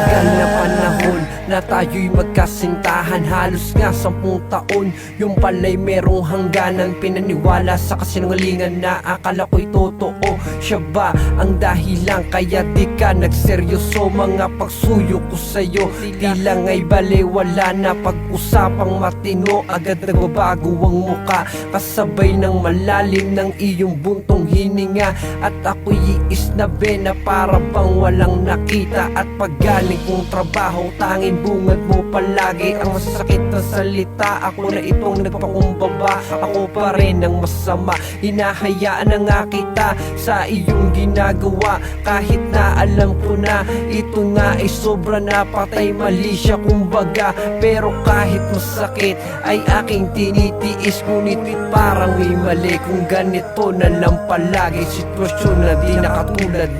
Matagal na panahon na tayo'y magkasintahan, halos nga 10 taon. Yung pala'y merong hangganan, pinaniwala sa kasinungalingan na akala ko'y totoo. Siya ba ang dahilan kaya di ka nagseryoso? Mga pagsuyo ko sa'yo tila nga'y balewala na. Pag-usapang matino, agad nagbabago ang muka, kasabay ng malalim ng iyong buntong hininga. At ako'y iisnabe na para bang walang nakita. At paggaling kong trabaho, tanging bungad mo palagi ang masakit na salita. Ako na itong nagpakumbaba, ako pa rin ang masama. Hinahayaan na nga kita sa iyong ginagawa, kahit na alam ko na ito nga ay sobra na, patay mali siya kumbaga. Pero kahit masakit ay aking tinitiis, ngunit parang may mali kung ganito na lang palagi. Sitwasyon na di na katulad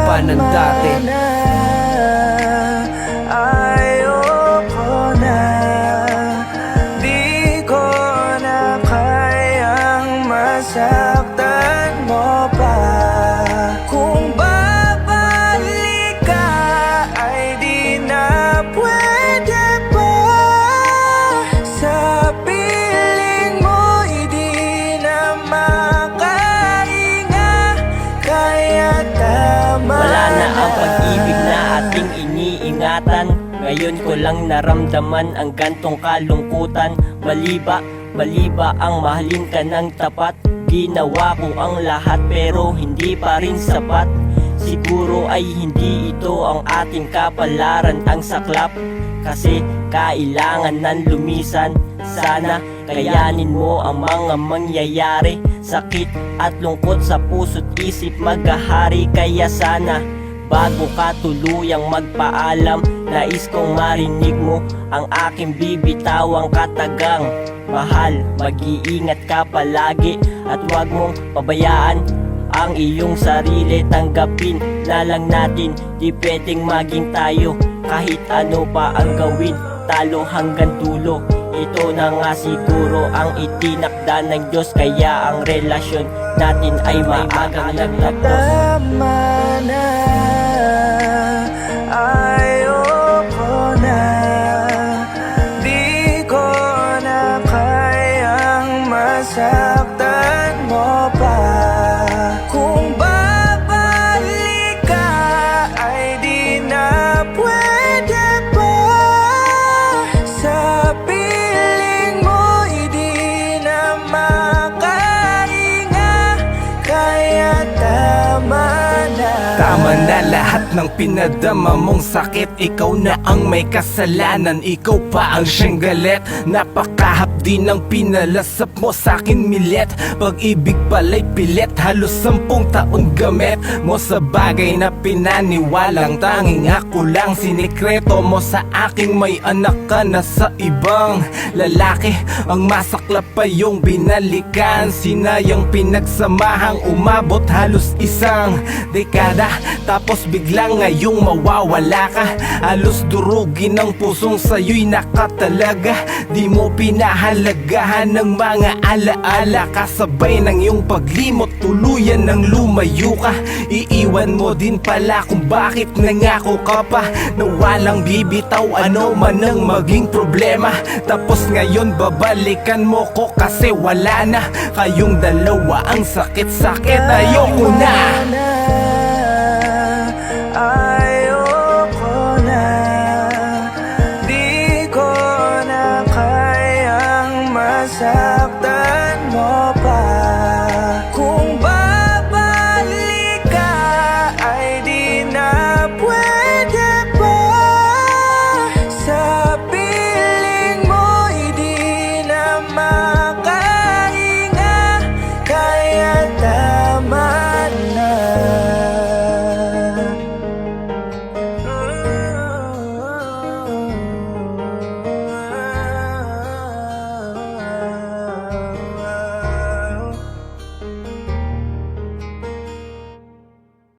pa ng dati. Ayoko na, di ko na kayang masaktan mo pa. Kung babalik ka ay di na pwede pa. Sa piling mo'y di na makahinga, kaya tama Wala na ang pag-ibig na ating iniingatan. Ngayon ko lang naramdaman ang gantong kalungkutan. Mali ba ang mahalin ka ng tapat? Ginawa ko ang lahat pero hindi pa rin sapat. Siguro ay hindi ito ang ating kapalaran, ang saklap. Kasi kailangan ng lumisan. Sana kayanin mo ang mga mangyayari. Sakit at lungkot sa puso't isip maghahari. Kaya sana bago ka tuluyang magpaalam, nais kong marinig mo ang aking bibitawang katagang. Mahal, mag-iingat ka palagi at huwag mong pabayaan ang iyong sarili. Tanggapin na lang natin, di pwedeng maging tayo. Kahit ano pa ang gawin, talo hanggang dulo. Ito na nga siguro ang itinakda ng Diyos, kaya ang relasyon natin ay maagang nagtapos. Tama na, ayoko na, di ko na kayang masaktan mo pa. Kung babalik ka ay di na pwede pa. Sa piling mo'y di na makahinga, kaya tama na. Tama na lahat ng pinadama mong sakit. Ikaw na ang may kasalanan, ikaw pa ang siyang galit. Napakahapdi ng pinalasap mo sa'kin milit. Pag-ibig pala'y pilit, halos 10 taon gamit mo sa bagay na pinaniwalang tanging ako lang. Sinikreto mo sa aking may anak ka na sa ibang lalaki. Ang masaklap pa yung binalikan, sinayang pinagsamahang umabot halos isang dekada. Tapos biglang ngayong mawawala ka, halos durugin ang pusong sa'yo'y nakatalaga. Di mo pinahalagahan ng mga alaala, kasabay ng iyong paglimot tuluyan ng lumayo ka. Iiwan mo din pala kung bakit nangako ka pa na walang bibitaw ano man ang maging problema. Tapos ngayon babalikan mo ko kasi wala na kayong dalawa. Ang sakit-sakit, ayoko na.